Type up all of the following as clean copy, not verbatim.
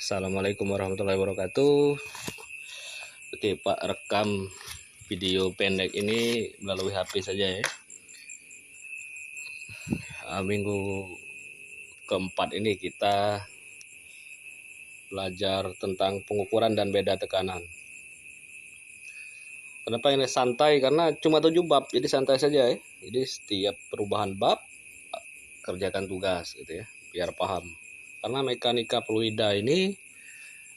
Assalamualaikum warahmatullahi wabarakatuh. Oke Pak, rekam video pendek ini melalui HP saja ya. Minggu keempat ini kita belajar tentang pengukuran dan beda tekanan. Kenapa ini santai? Karena cuma 7 bab, jadi santai saja ya. Jadi setiap perubahan bab kerjakan tugas gitu ya, biar paham. Karena mekanika fluida ini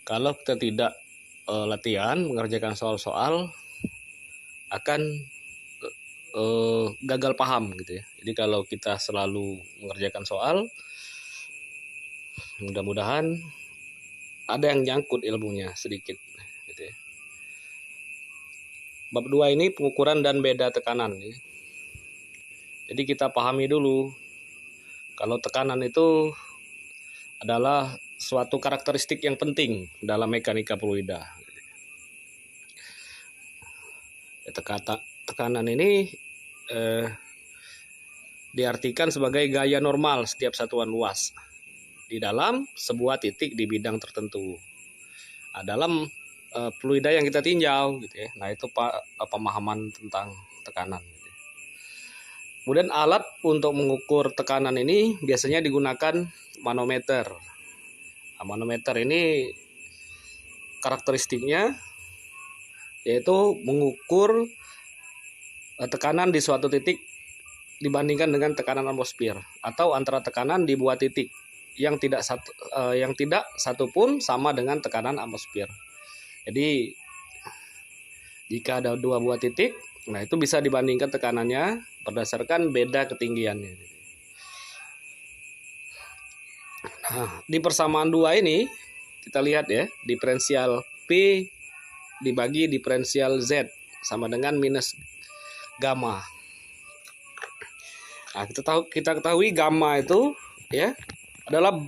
kalau kita tidak latihan mengerjakan soal-soal akan gagal paham gitu ya. Jadi kalau kita selalu mengerjakan soal, mudah-mudahan ada yang nyangkut ilmunya sedikit gitu ya. Bab 2 ini pengukuran dan beda tekanan ya. Jadi kita pahami dulu kalau tekanan itu adalah suatu karakteristik yang penting dalam mekanika fluida. Tekanan ini diartikan sebagai gaya normal setiap satuan luas di dalam sebuah titik di bidang tertentu. Dalam fluida yang kita tinjau gitu ya. Nah, itu pemahaman tentang tekanan. Kemudian alat untuk mengukur tekanan ini biasanya digunakan manometer. Nah, manometer ini karakteristiknya yaitu mengukur tekanan di suatu titik dibandingkan dengan tekanan atmosfer atau antara tekanan di buah titik yang tidak satu pun sama dengan tekanan atmosfer. Jadi jika ada dua buah titik, nah itu bisa dibandingkan tekanannya berdasarkan beda ketinggiannya. Nah, di persamaan 2 ini kita lihat ya, diferensial P dibagi diferensial Z sama dengan minus gamma. Nah, kita ketahui gamma itu ya adalah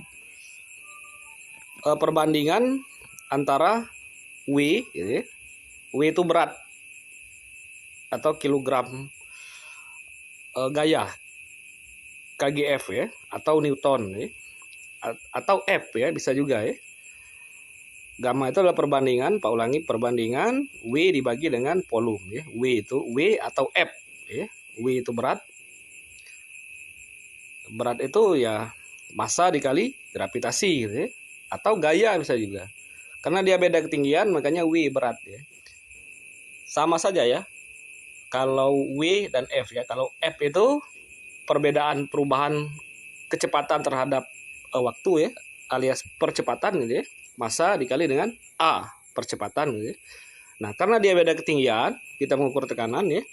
perbandingan antara W gitu ya. W itu berat atau kilogram gaya kgf ya, atau newton ya, atau F ya, bisa juga ya. Gamma itu adalah perbandingan, perbandingan W dibagi dengan volume ya. W itu W atau F ya. W itu berat. Berat itu ya massa dikali gravitasi gitu ya. Atau gaya bisa juga. Karena dia beda ketinggian makanya W berat ya. Sama saja ya. Kalau W dan F ya. Kalau F itu perbedaan perubahan kecepatan terhadap waktu ya, alias percepatan gitu ya. Massa dikali dengan A, percepatan gitu ya. Nah, karena dia beda ketinggian, kita mengukur tekanan ya,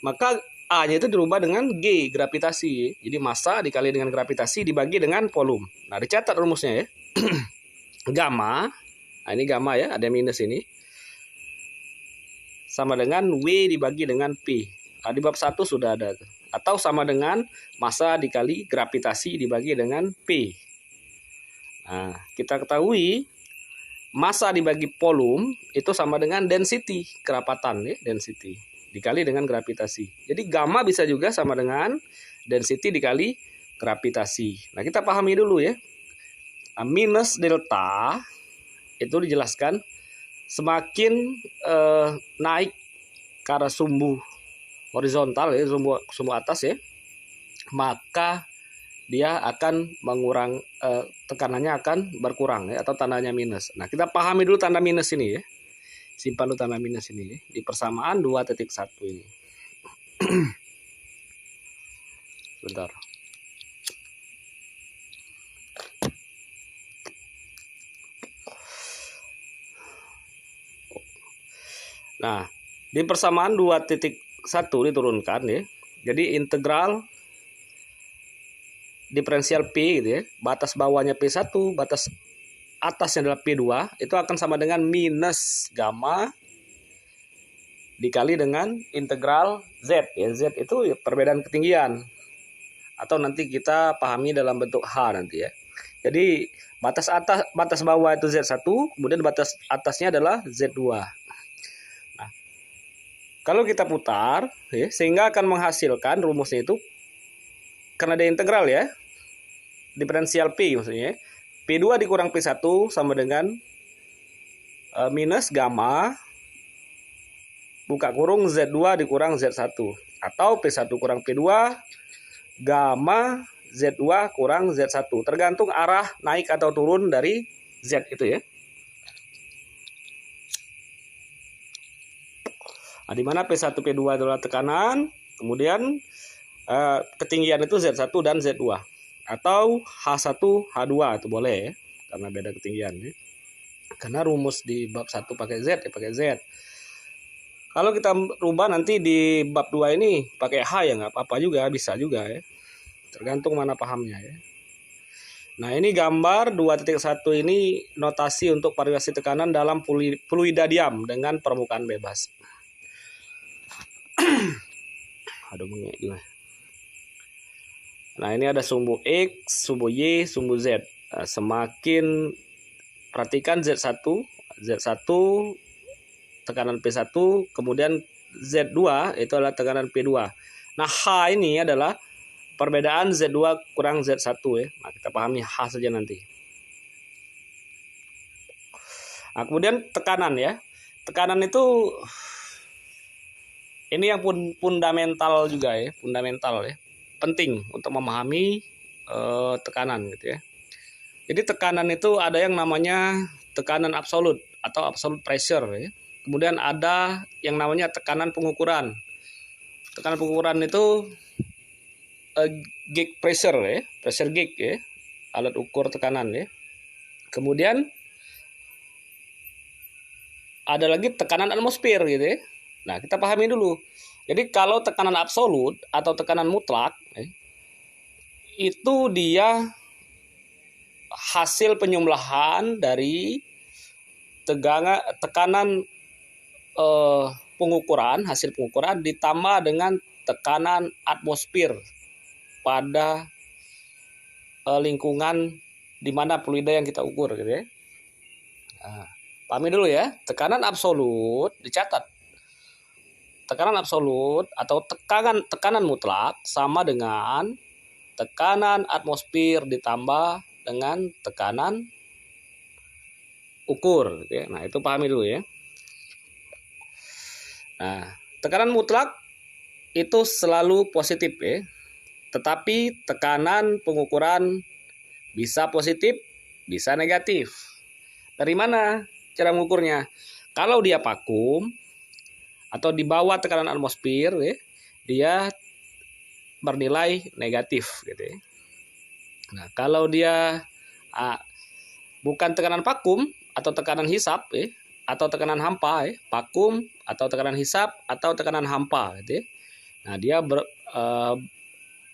maka A-nya itu dirubah dengan G, gravitasi ya. Jadi massa dikali dengan gravitasi dibagi dengan volume. Nah, dicatat rumusnya ya. Gamma, nah ini gamma ya, ada minus ini, sama dengan W dibagi dengan P. Nah, di bab 1 sudah ada. Atau sama dengan massa dikali gravitasi dibagi dengan P. Nah, kita ketahui massa dibagi volume itu sama dengan density, kerapatan ya, density dikali dengan gravitasi. Jadi gamma bisa juga sama dengan density dikali gravitasi. Nah, kita pahami dulu ya. Nah, minus delta itu dijelaskan semakin naik ke arah sumbu horizontal ya, sumbu atas ya, maka dia akan mengurang, tekanannya akan berkurang ya, atau tandanya minus. Nah, kita pahami dulu tanda minus ini ya. Simpan dulu tanda minus ini ya, di persamaan 2.1 ini. Bentar. Nah, di persamaan 2.1 diturunkan ya. Jadi integral diferensial P gitu ya, batas bawahnya P1, batas atasnya adalah P2, itu akan sama dengan minus gamma dikali dengan integral Z ya. Z itu ya perbedaan ketinggian, atau nanti kita pahami dalam bentuk H nanti ya. Jadi batas bawah itu Z1, kemudian batas atasnya adalah Z2. Nah, kalau kita putar ya, sehingga akan menghasilkan rumusnya itu karena ada integral ya, diferensial P maksudnya, P2 dikurang P1 sama dengan minus gamma buka kurung Z2 dikurang Z1. Atau P1 kurang P2 gamma Z2 kurang Z1. Tergantung arah naik atau turun dari Z itu ya. Nah, di mana P1 P2 adalah tekanan, kemudian ketinggian itu Z1 dan Z2. Atau H1 H2 itu boleh ya, karena beda ketinggian ya. Karena rumus di bab 1 pakai Z ya pakai Z. Kalau kita rubah nanti di bab 2 ini pakai H ya nggak apa-apa juga, bisa juga ya. Tergantung mana pahamnya ya. Nah, ini gambar 2.1 ini notasi untuk variasi tekanan dalam fluida diam dengan permukaan bebas. Aduh, mengek gimana. Nah, ini ada sumbu X, sumbu Y, sumbu Z. Nah, semakin perhatikan Z1 tekanan P1, kemudian Z2 itu adalah tekanan P2. Nah, H ini adalah perbedaan Z2 kurang Z1 ya. Nah, kita pahami H saja nanti. Nah, kemudian tekanan ya. Tekanan itu ini yang fundamental juga ya, fundamental ya. Penting untuk memahami tekanan gitu ya. Jadi tekanan itu ada yang namanya tekanan absolut atau absolute pressure ya. Kemudian ada yang namanya tekanan pengukuran. Tekanan pengukuran itu gauge pressure ya, pressure gauge ya, alat ukur tekanan ya. Kemudian ada lagi tekanan atmosfer gitu ya. Nah, kita pahami dulu. Jadi kalau tekanan absolut atau tekanan mutlak itu dia hasil penyumlahan dari tekanan pengukuran, hasil pengukuran ditambah dengan tekanan atmosfer pada lingkungan di mana fluida yang kita ukur gitu ya. Nah, pahami dulu ya, tekanan absolut dicatat. Tekanan absolut atau tekanan mutlak sama dengan tekanan atmosfer ditambah dengan tekanan ukur gitu ya. Nah, itu pahami dulu ya. Nah, tekanan mutlak itu selalu positif ya. Tetapi tekanan pengukuran bisa positif, bisa negatif. Dari mana cara mengukurnya? Kalau dia vakum atau di bawah tekanan atmosfer ya, dia bernilai negatif gitu ya. Nah, kalau dia bukan tekanan vakum atau tekanan hisap ya, atau tekanan hampa ya, vakum atau tekanan hisap atau tekanan hampa gitu ya. Nah, dia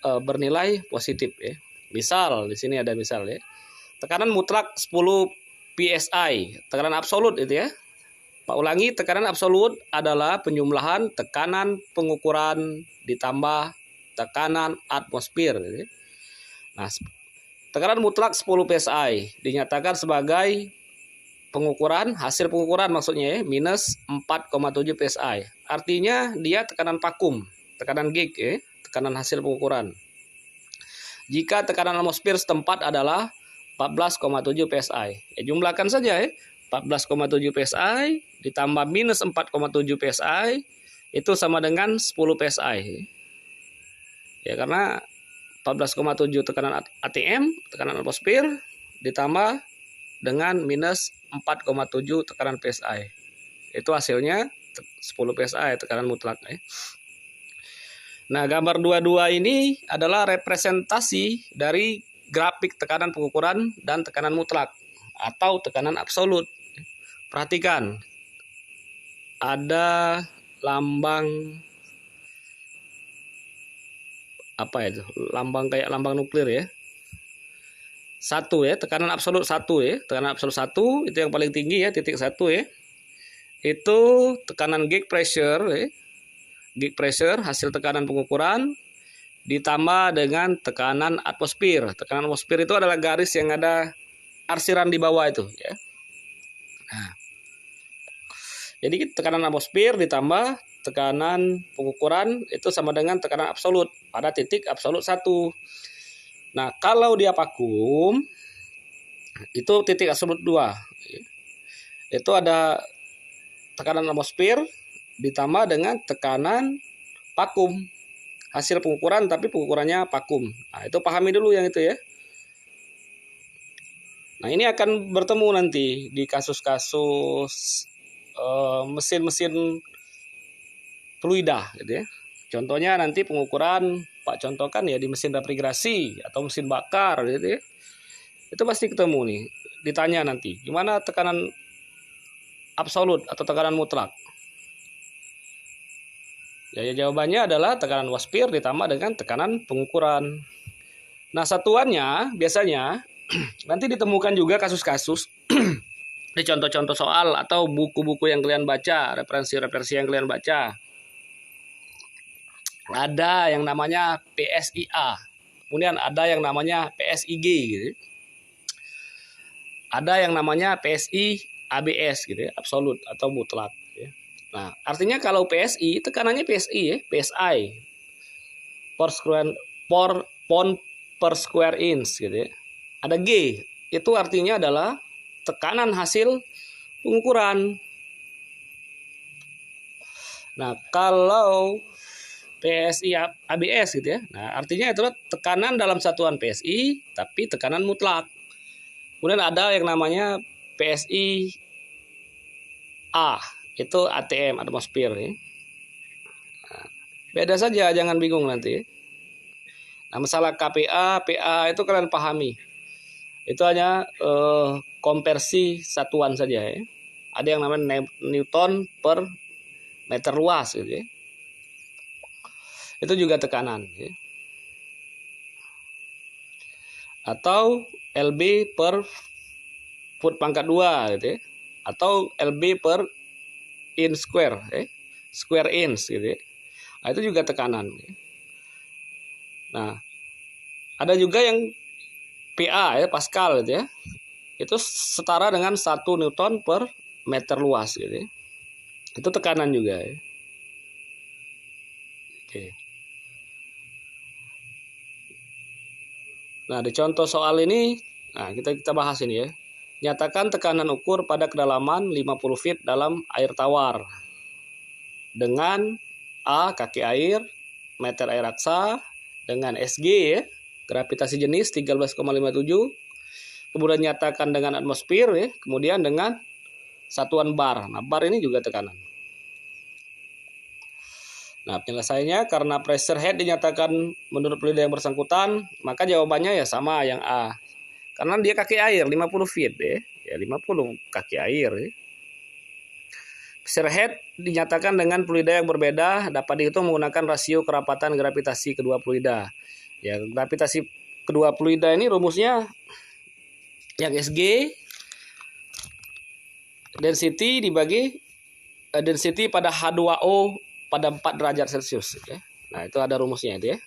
bernilai positif ya. Misal di sini ada misal ya. Tekanan mutlak 10 PSI, tekanan absolut itu ya. Pak ulangi, tekanan absolut adalah penjumlahan tekanan pengukuran ditambah tekanan atmosfer gitu ya. Nah, tekanan mutlak 10 PSI dinyatakan sebagai pengukuran, hasil pengukuran maksudnya ya, minus 4,7 PSI. Artinya dia tekanan vakum, tekanan gauge ya, tekanan hasil pengukuran. Jika tekanan atmosfer setempat adalah 14,7 PSI. Ya, jumlahkan saja ya. 14,7 PSI ditambah minus 4,7 PSI itu sama dengan 10 PSI. Ya, karena 14,7 tekanan ATM, tekanan atmosfer ditambah dengan minus 4,7 tekanan PSI. Itu hasilnya 10 PSI tekanan mutlak ya. Nah, gambar 22 ini adalah representasi dari grafik tekanan pengukuran dan tekanan mutlak atau tekanan absolut. Perhatikan, ada lambang apa itu? Lambang kayak lambang nuklir ya. 1 ya, tekanan absolut 1 ya. Tekanan absolut 1 itu yang paling tinggi ya, titik 1 ya. Itu tekanan gauge pressure ya. Gauge pressure hasil tekanan pengukuran ditambah dengan tekanan atmosfer. Tekanan atmosfer itu adalah garis yang ada arsiran di bawah itu ya. Nah, jadi tekanan atmosfer ditambah tekanan pengukuran itu sama dengan tekanan absolut pada titik absolut 1. Nah, kalau dia vakum, Itu titik absolut 2. Itu ada tekanan atmosfer ditambah dengan tekanan vakum. Hasil pengukuran tapi pengukurannya vakum. Nah, itu pahami dulu yang itu ya. Nah, ini akan bertemu nanti di kasus-kasus mesin-mesin fluida gitu ya. Contohnya nanti pengukuran Pak contohkan ya di mesin refrigerasi atau mesin bakar gitu ya. Itu pasti ketemu nih. Ditanya nanti, gimana tekanan absolut atau tekanan mutlak? Ya, jawabannya adalah tekanan atmosfer ditambah dengan tekanan pengukuran. Nah, satuannya biasanya nanti ditemukan juga kasus-kasus di contoh-contoh soal atau buku-buku yang kalian baca, referensi-referensi yang kalian baca. Ada yang namanya PSIA, kemudian ada yang namanya PSIG gitu. Ada yang namanya PSI ABS gitu ya, absolut atau mutlak ya. Nah, artinya kalau PSI tekanannya PSI ya, PSI pound per square inch gitu ya. Ada G, itu artinya adalah tekanan hasil pengukuran. Nah, kalau PSI ABS gitu ya. Nah, artinya itu tekanan dalam satuan PSI tapi tekanan mutlak. Kemudian ada yang namanya PSI A, itu ATM, atmosfer ya. Nah, beda saja, jangan bingung nanti. Nah, masalah KPA, PA itu kalian pahami. Itu hanya konversi satuan saja ya. Ada yang namanya Newton per meter luas gitu ya. Itu juga tekanan ya. Atau LB per foot pangkat 2 gitu ya. Atau LB per inch square ya. Square inch gitu ya. Nah, itu juga tekanan ya. Nah, ada juga yang PA ya, Pascal gitu ya. Itu setara dengan 1 Newton per meter luas gitu ya. Itu tekanan juga ya. Oke. Nah, di contoh soal ini, nah kita bahas ini ya. Nyatakan tekanan ukur pada kedalaman 50 feet dalam air tawar. Dengan A, kaki air, meter air raksa, dengan SG ya, gravitasi jenis 13,57. Kemudian nyatakan dengan atmosfer ya, kemudian dengan satuan bar. Nah, bar ini juga tekanan. Nah, penyelesaiannya karena pressure head dinyatakan menurut pelida yang bersangkutan, maka jawabannya ya sama yang A. Karena dia kaki air 50 feet ya. Ya 50 kaki air ya. Pressure head dinyatakan dengan pelida yang berbeda dapat dihitung menggunakan rasio kerapatan gravitasi kedua pelida. Ya, gravitasi kedua pelida ini rumusnya yang SG density dibagi density pada H2O pada 4 derajat Celcius ya. Nah, itu ada rumusnya itu ya.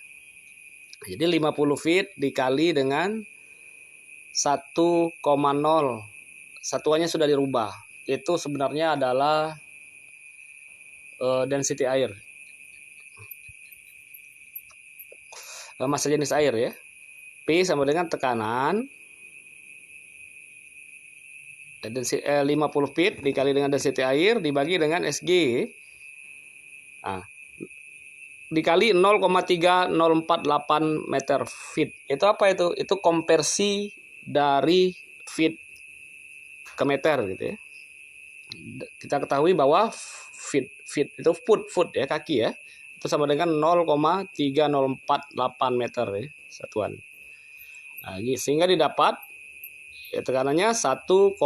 Jadi 50 feet dikali dengan 1,0. Satuannya sudah dirubah. Itu sebenarnya adalah density air. Massa jenis air ya. P sama dengan tekanan 50 feet dikali dengan density air dibagi dengan SG. Nah, dikali 0,3048 meter feet. Itu apa itu? Itu konversi dari feet ke meter gitu ya. Kita ketahui bahwa feet itu foot ya, kaki ya. Itu sama dengan 0,3048 meter ya, satuan. Nah, sehingga didapat ya, tekanannya 1,123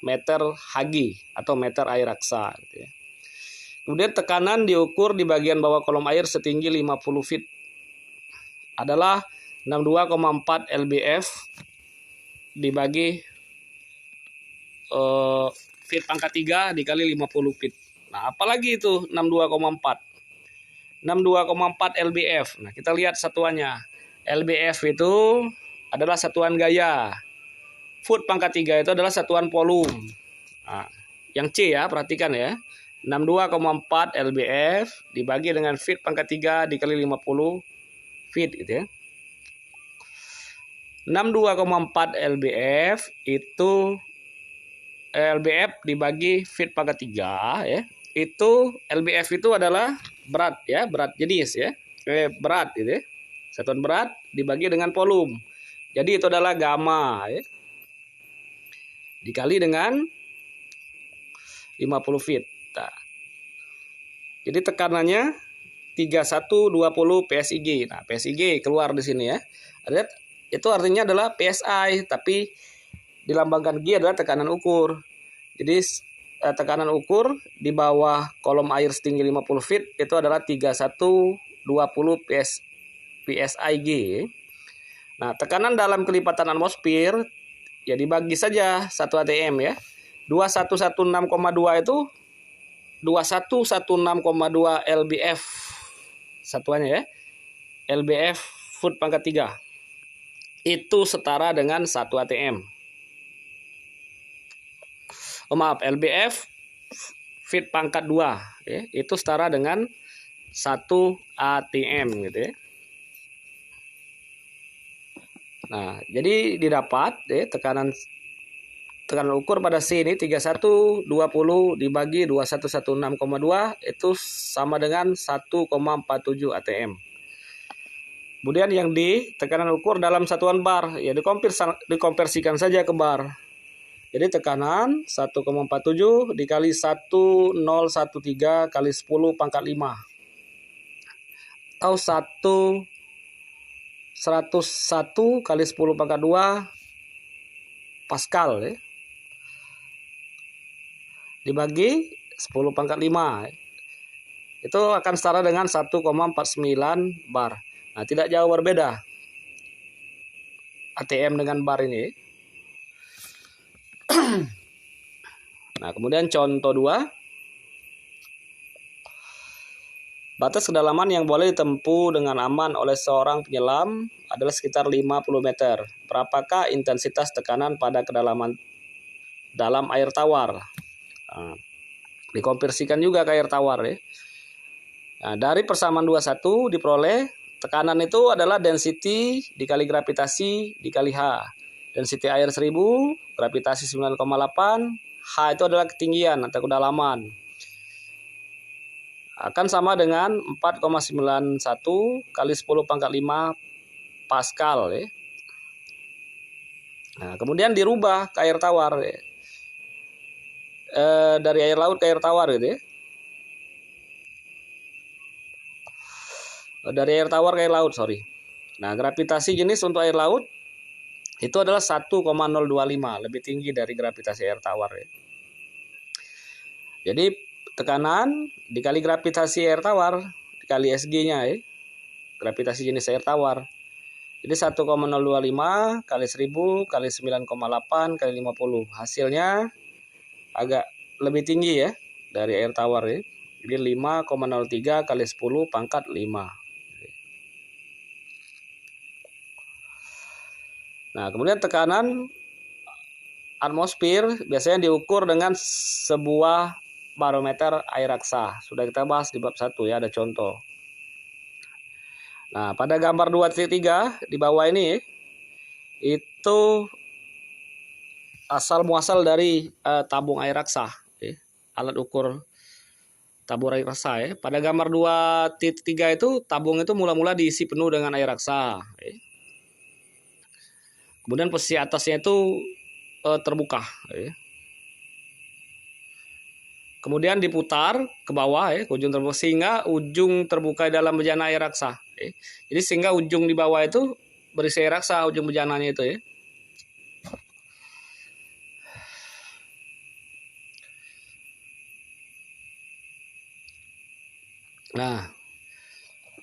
meter Hg atau meter air raksa gitu ya. Kemudian tekanan diukur di bagian bawah kolom air setinggi 50 feet adalah 62,4 lbf dibagi feet pangkat 3 dikali 50 feet. Nah, apalagi itu 62,4. 62,4 lbf. Nah, kita lihat satuannya. Lbf itu adalah satuan gaya. Foot pangkat 3 itu adalah satuan volume. Nah, yang C ya, perhatikan ya. 62,4 lbf dibagi dengan feet pangkat 3 dikali 50 feet gitu ya. 62,4 lbf itu lbf dibagi feet pangkat 3 ya. Itu lbf itu adalah berat ya, berat jenis ya. Berat gitu ya. Satuan berat dibagi dengan volume. Jadi itu adalah gamma ya. Dikali dengan 50 feet. Nah, jadi tekanannya 3120 PSIG. Nah, PSIG keluar di sini ya. Itu artinya adalah PSI, tapi dilambangkan G adalah tekanan ukur. Jadi tekanan ukur di bawah kolom air setinggi 50 feet itu adalah 3120 PSIG. Nah, tekanan dalam kelipatan atmosfer ya dibagi saja 1 atm ya. 2116,2 itu 2116,2 lbf satuannya ya. lbf foot pangkat 3. Itu setara dengan 1 atm. Maaf, lbf feet pangkat 2 ya, itu setara dengan 1 atm gitu ya. Nah, jadi didapat ya, tekanan ukur pada C ini 3120 dibagi 2116,2 itu sama dengan 1,47 atm. Kemudian yang D, tekanan ukur dalam satuan bar, ya dikonversikan saja ke bar. Jadi tekanan 1,47 dikali 1013 kali 10 pangkat 5 atau 101 kali 10 pangkat 2 Pascal ya. Dibagi 10 pangkat 5 itu akan setara dengan 1,49 bar. Nah, tidak jauh berbeda ATM dengan bar ini. Nah, kemudian contoh 2. Batas kedalaman yang boleh ditempuh dengan aman oleh seorang penyelam adalah sekitar 50 meter. Berapakah intensitas tekanan pada kedalaman dalam air tawar? Nah, dikonversikan juga ke air tawar ya. Nah, dari persamaan 21 diperoleh tekanan itu adalah density dikali gravitasi dikali H. Density air 1000, gravitasi 9,8, H itu adalah ketinggian atau kedalaman. Akan sama dengan 4,91 kali 10 pangkat 5 Pascal ya. Nah, kemudian dirubah ke air tawar ya. Dari air laut ke air tawar gitu ya. Dari air tawar ke air laut, sorry. Nah, gravitasi jenis untuk air laut itu adalah 1,025, lebih tinggi dari gravitasi air tawar ya. Jadi tekanan dikali gravitasi air tawar dikali SG-nya ya. Gravitasi jenis air tawar. Jadi 1,025 kali 1000 kali 9,8 kali 50. Hasilnya agak lebih tinggi ya dari air tawar ya. Jadi 5,03 kali 10 pangkat 5. Nah, kemudian tekanan atmosfer biasanya diukur dengan sebuah barometer air raksa. Sudah kita bahas di bab 1 ya, ada contoh. Nah, pada gambar 2.3 di bawah ini itu asal muasal dari tabung air raksa, ya. Alat ukur tabung air raksa ya. Pada gambar 2.3 itu tabung itu mula-mula diisi penuh dengan air raksa. Ya. Kemudian posisi atasnya itu terbuka. Ya. Kemudian diputar ke bawah ya, ke ujung terbuka sehingga ujung terbuka dalam bejana air raksa. Ya. Jadi sehingga ujung di bawah itu berisi air raksa, ujung bejananya itu ya. Nah,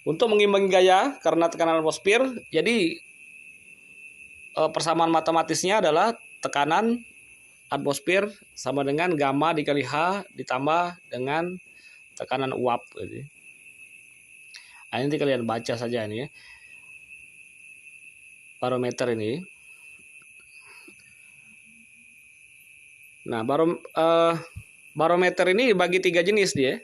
untuk mengimbangi gaya karena tekanan atmosfer, jadi persamaan matematisnya adalah tekanan atmosfer sama dengan gamma dikali H ditambah dengan tekanan uap. Gitu. Nah, nanti kalian baca saja ini ya. Barometer ini. Nah, barometer ini dibagi 3 jenis dia.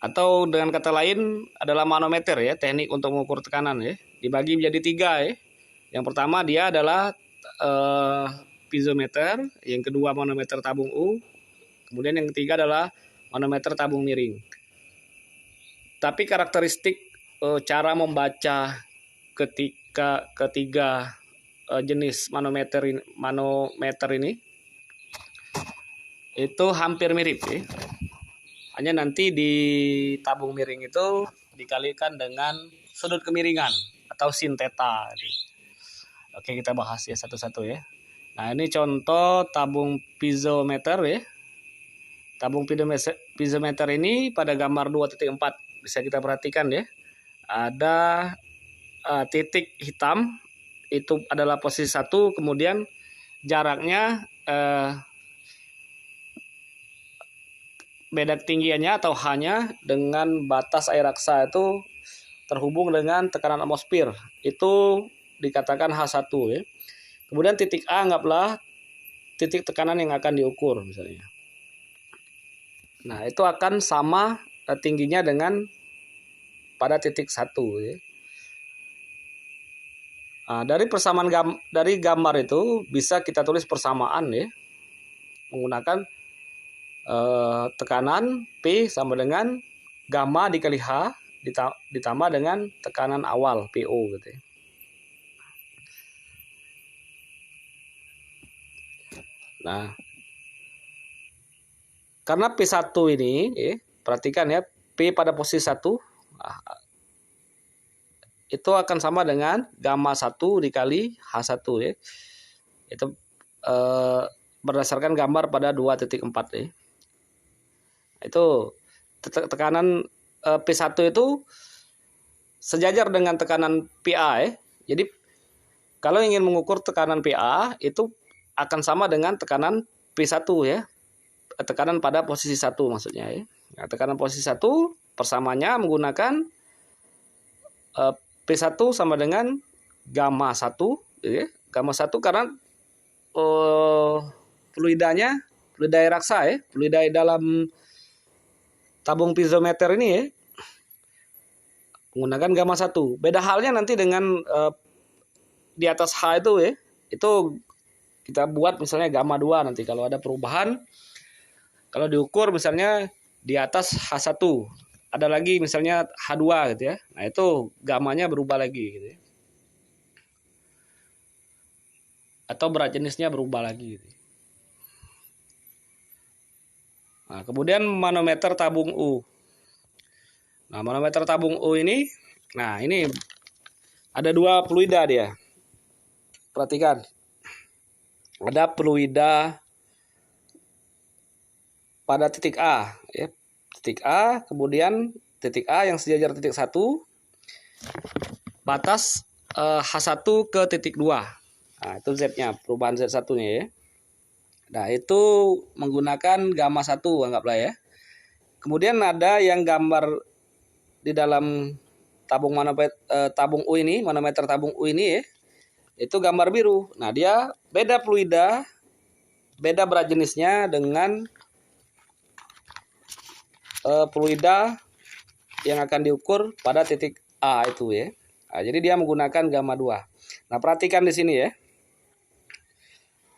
Atau dengan kata lain adalah manometer ya, teknik untuk mengukur tekanan ya. Dibagi menjadi 3 ya. Yang pertama dia adalah piezometer, yang kedua manometer tabung U, kemudian yang ketiga adalah manometer tabung miring. Tapi karakteristik cara membaca ketiga jenis manometer ini itu hampir mirip ya. Hanya nanti di tabung miring itu dikalikan dengan sudut kemiringan atau sin theta. Oke, kita bahas ya satu-satu ya. Nah, ini contoh tabung piezometer ya. Tabung piezometer ini pada gambar 2.4 bisa kita perhatikan ya. Ada titik hitam itu adalah posisi 1, kemudian jaraknya beda ketinggiannya atau hanya dengan batas air raksa itu terhubung dengan tekanan atmosfer. Itu dikatakan H1 ya. Kemudian titik A anggaplah titik tekanan yang akan diukur misalnya. Nah, itu akan sama tingginya dengan pada titik 1 ya. Nah, dari persamaan dari gambar itu bisa kita tulis persamaan ya. Menggunakan tekanan P sama dengan gamma dikali H ditambah dengan tekanan awal PO gitu ya. Nah, karena P1 ini ya, perhatikan ya, P pada posisi 1 itu akan sama dengan gamma 1 dikali H1 ya. Itu berdasarkan gambar pada 2.4 ya. Itu tekanan P1 itu sejajar dengan tekanan PA ya. Jadi kalau ingin mengukur tekanan PA itu akan sama dengan tekanan P1 ya. Tekanan pada posisi 1 maksudnya ya. Nah, tekanan posisi 1 persamaannya menggunakan P1 sama dengan gamma 1 ya. Gamma 1 karena fluida air raksa ya, fluida dalam tabung piezometer ini ya, menggunakan gamma 1. Beda halnya nanti dengan di atas H itu ya, itu kita buat misalnya gamma 2 nanti kalau ada perubahan. Kalau diukur misalnya di atas H1, ada lagi misalnya H2 gitu ya. Nah, itu gammanya berubah lagi gitu ya. Atau berat jenisnya berubah lagi gitu. Nah, kemudian manometer tabung U. Nah, manometer tabung U ini, nah ini ada 2 fluida dia. Perhatikan. Ada fluida pada titik A, ya. Titik A, kemudian titik A yang sejajar titik 1, batas H1 ke titik 2. Nah, itu Z-nya, perubahan Z1-nya ya. Nah, itu menggunakan gamma 1 anggaplah ya. Kemudian ada yang gambar di dalam tabung U ini, manometer tabung U ini ya. Itu gambar biru. Nah, dia beda fluida, beda berat jenisnya dengan fluida yang akan diukur pada titik A itu ya. Nah, jadi dia menggunakan gamma 2. Nah, perhatikan di sini ya.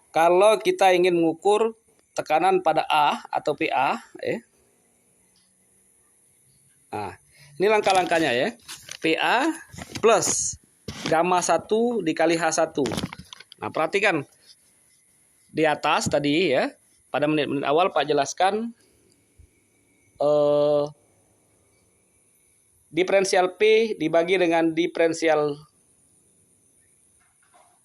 Kalau kita ingin mengukur tekanan pada A atau PA ya. Nah, ini langkah-langkahnya ya. PA plus gamma 1 dikali H1. Nah, perhatikan di atas tadi ya. Pada menit-menit awal Pak jelaskan diferensial P dibagi dengan diferensial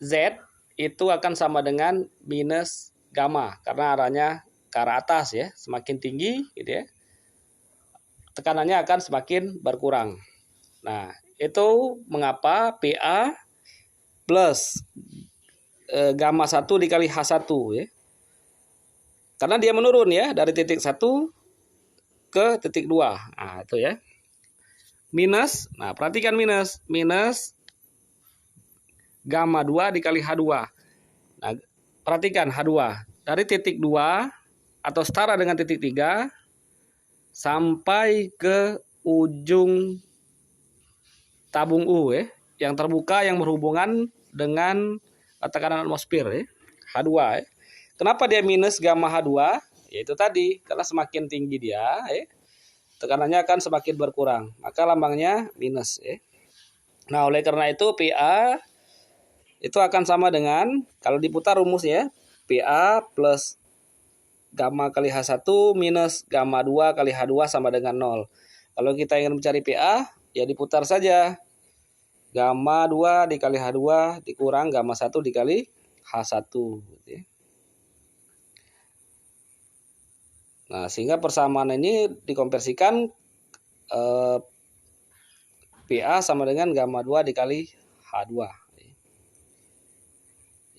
Z itu akan sama dengan minus gamma karena arahnya ke arah atas ya, semakin tinggi gitu ya, tekanannya akan semakin berkurang. Nah, itu mengapa PA plus gamma 1 dikali H1 ya. Karena dia menurun ya dari titik 1 ke titik 2. Nah, itu ya. Minus, nah perhatikan minus gamma 2 dikali H2. Nah, perhatikan H2 dari titik 2 atau setara dengan titik 3 sampai ke ujung tabung U ya, yang terbuka yang berhubungan dengan tekanan atmosfer ya, H2 ya. Kenapa dia minus gamma H2? Yaitu tadi, karena semakin tinggi dia ya, tekanannya akan semakin berkurang, maka lambangnya minus ya. Nah, oleh karena itu PA itu akan sama dengan, kalau diputar rumusnya, PA plus gamma kali H1 minus gamma 2 kali H2 sama dengan 0. Kalau kita ingin mencari PA, ya diputar saja. Gamma 2 dikali H2 dikurang gamma 1 dikali H1. Nah, sehingga persamaan ini dikonversikan PA sama dengan gamma 2 dikali H2.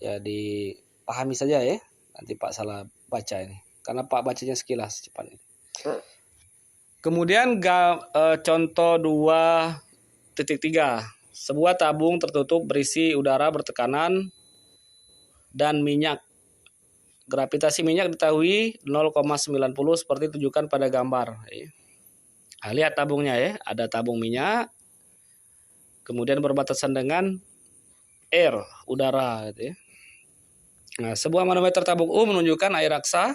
Ya, dipahami saja ya. Nanti Pak salah baca ini. Karena Pak bacanya sekilas cepat ini. Kemudian contoh 2.3. Sebuah tabung tertutup berisi udara bertekanan dan minyak. Gravitasi minyak diketahui 0,90 seperti ditunjukkan pada gambar. Nah, lihat tabungnya ya, ada tabung minyak, kemudian berbatasan dengan air, udara gitu ya. Nah, sebuah manometer tabung U menunjukkan air raksa.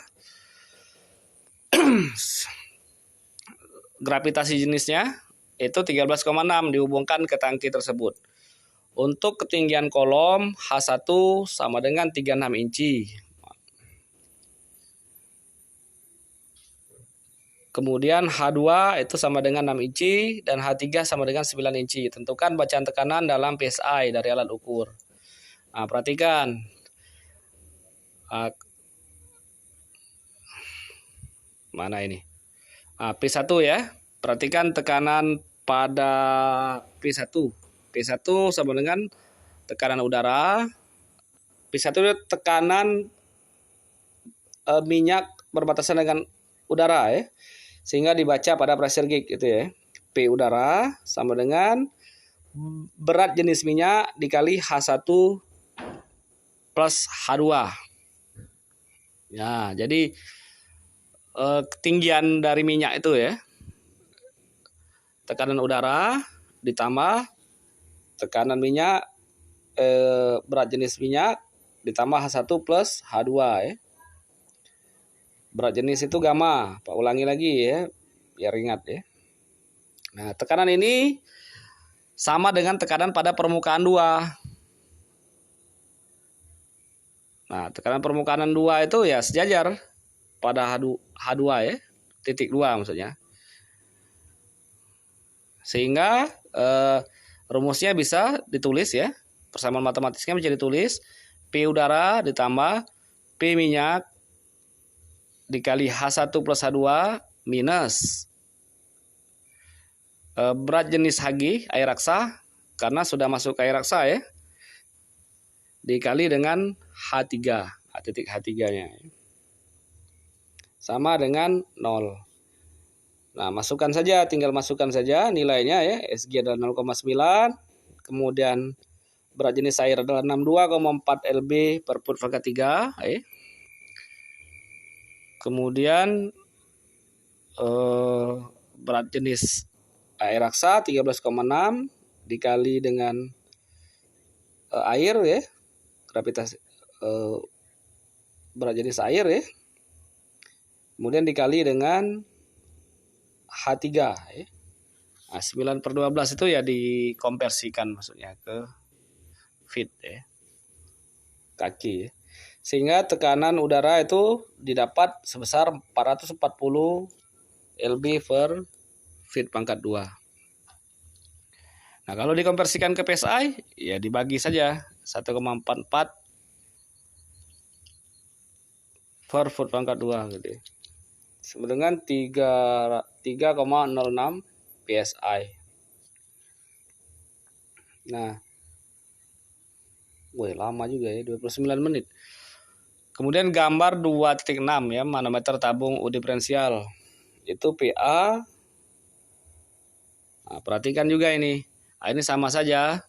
Gravitasi jenisnya itu 13,6 dihubungkan ke tangki tersebut. Untuk ketinggian kolom H1 sama dengan 36 inci. Kemudian H2 itu sama dengan 6 inci dan H3 sama dengan 9 inci. Tentukan bacaan tekanan dalam PSI dari alat ukur. Nah, perhatikan. Mana ini? P1 ya. Perhatikan tekanan pada P1. P1 sama dengan tekanan udara. P1 itu tekanan minyak berbatasan dengan udara ya. Sehingga dibaca pada pressure gauge gitu ya. P udara sama dengan berat jenis minyak dikali H1 plus H2. Ya, jadi ketinggian dari minyak itu ya, tekanan udara ditambah tekanan minyak, berat jenis minyak ditambah H1 plus H2 ya. Berat jenis itu gamma, Pak ulangi lagi ya, biar ingat ya. Nah, tekanan ini sama dengan tekanan pada permukaan 2. Nah, tekanan permukaan 2 itu ya sejajar pada H2 ya, titik 2 maksudnya. Sehingga rumusnya bisa ditulis ya, persamaan matematisnya bisa ditulis P udara ditambah P minyak dikali H1 plus H2 minus berat jenis Hg, air raksa, karena sudah masuk ke air raksa ya, dikali dengan H3, titik H3-nya. Sama dengan 0. Nah, tinggal masukkan saja nilainya ya. Sg adalah 0,9. Kemudian berat jenis air adalah 62,4 lb per foot pangkat 3. Kemudian berat jenis air raksa 13,6 dikali dengan air ya. Gravitasi berat jenis air ya. Kemudian dikali dengan H3 ya. Nah, 9/12 itu ya dikonversikan maksudnya ke feet ya. Kaki ya. Sehingga tekanan udara itu didapat sebesar 440 lb per feet pangkat 2. Nah, kalau dikonversikan ke PSI ya dibagi saja 1,44 per foot pangkat 2 gitu ya. Sama dengan 3,06 PSI. Nah, lama juga ya, 29 menit. Kemudian gambar 2.6 ya, manometer tabung U diferensial. Itu PA. Nah, perhatikan juga ini. Nah, ini sama saja.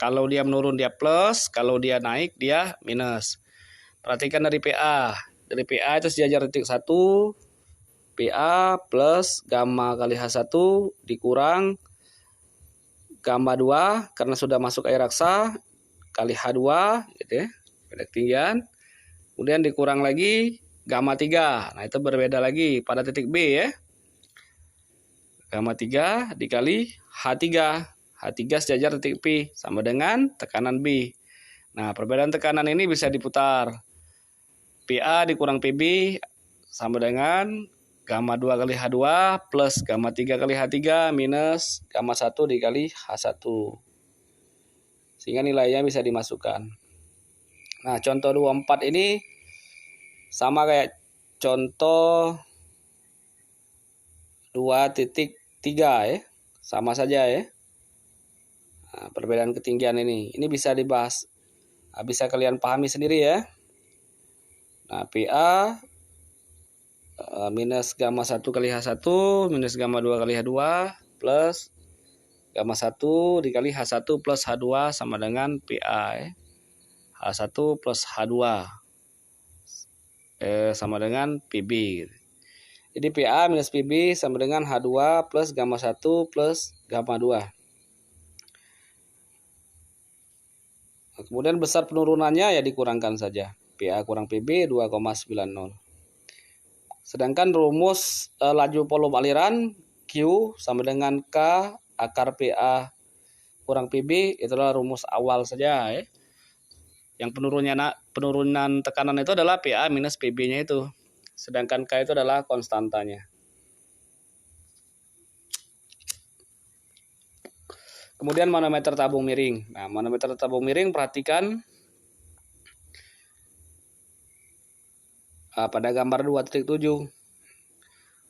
Kalau dia menurun dia plus, kalau dia naik dia minus. Perhatikan dari PA. Dari PA itu sejajar titik 1, PA plus gamma kali H1 dikurang gamma 2 karena sudah masuk air raksa kali H2 gitu ya, beda ketinggian. Kemudian dikurang lagi gamma 3. Nah, itu berbeda lagi pada titik B ya. Gamma 3 dikali H3. H3 sejajar titik P sama dengan tekanan B. Nah, perbedaan tekanan ini bisa diputar. PA dikurang PB sama dengan gamma 2 kali H2 plus gamma 3 kali H3 minus gamma 1 dikali H1. Sehingga nilainya bisa dimasukkan. Nah, contoh 24 ini sama kayak contoh 2.3 ya. Sama saja ya. Nah, perbedaan ketinggian ini bisa dibahas. Nah, bisa kalian pahami sendiri ya. Nah, PA minus gamma 1 kali H1 minus gamma 2 kali H2 plus gamma 1 dikali H1 plus H2 sama dengan PA ya. H1 plus H2 sama dengan PB. Jadi PA minus PB sama dengan H2 plus gamma 1 plus gamma 2. Nah, kemudian besar penurunannya ya dikurangkan saja. PA kurang PB 2,90. Sedangkan rumus laju volume aliran Q sama dengan K akar PA kurang PB itulah rumus awal saja ya. Yang penurunan tekanan itu adalah PA minus PB-nya itu. Sedangkan K itu adalah konstantanya. Kemudian manometer tabung miring. Nah, manometer tabung miring perhatikan pada gambar 2.7.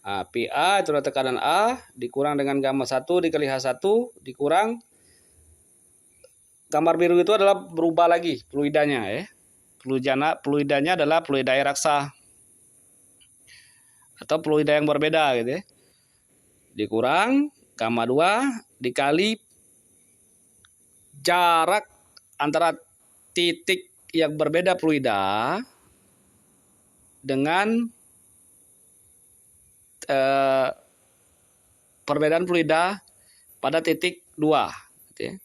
Nah, PA itu adalah tekanan A dikurang dengan gamma 1 dikali H1 dikurang gambar biru itu adalah berubah lagi fluidanya ya. Fluidanya adalah fluida air raksa atau fluida yang berbeda gitu ya. Dikurang gamma 2 dikali jarak antara titik yang berbeda fluida dengan perbedaan fluida pada titik 2 gitu ya.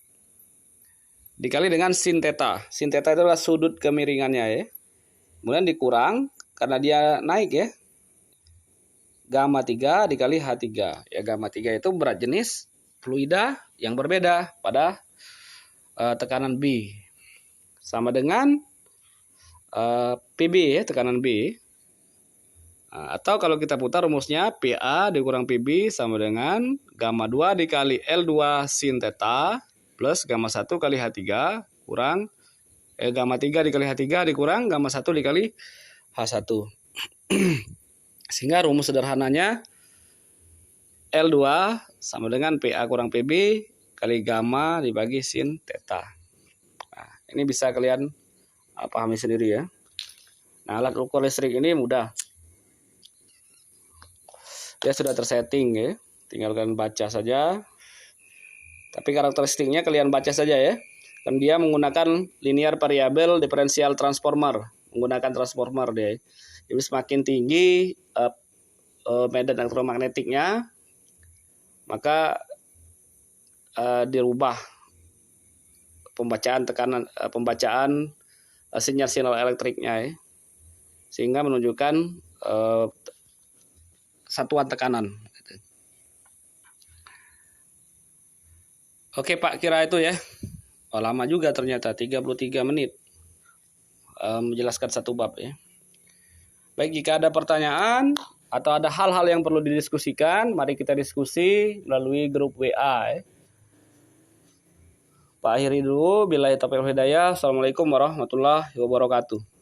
Dikali dengan sin theta. Sin theta itu adalah sudut kemiringannya ya. Kemudian dikurang karena dia naik ya. Gamma 3 dikali H3. Ya, gamma 3 itu berat jenis fluida yang berbeda pada tekanan B. Sama dengan PB ya, tekanan B. Nah, atau kalau kita putar rumusnya PA dikurang PB sama dengan gamma 2 dikali L2 sin theta plus gamma 1 kali H3 kurang gamma 3 dikali H3 dikurang gamma 1 dikali H1. Sehingga rumus sederhananya L2 sama dengan PA kurang PB kali gamma dibagi sin theta. Nah, ini bisa kalian pahami sendiri ya. Nah, alat ukur listrik ini mudah. Dia sudah tersetting ya. Tinggal kalian baca saja. Tapi karakteristiknya kalian baca saja ya. Dan dia menggunakan linear variable differential transformer. Menggunakan transformer dia. Jadi semakin tinggi medan elektromagnetiknya, maka dirubah pembacaan sinyal-sinyal elektriknya ya. Sehingga menunjukkan satuan tekanan. Oke Pak, kira itu ya. Oh, lama juga ternyata 33 menit menjelaskan satu bab ya. Baik, jika ada pertanyaan atau ada hal-hal yang perlu didiskusikan, mari kita diskusi melalui grup WA ya. Pak akhiri dulu, billahi taufiq wal hidayah. Assalamualaikum warahmatullahi wabarakatuh.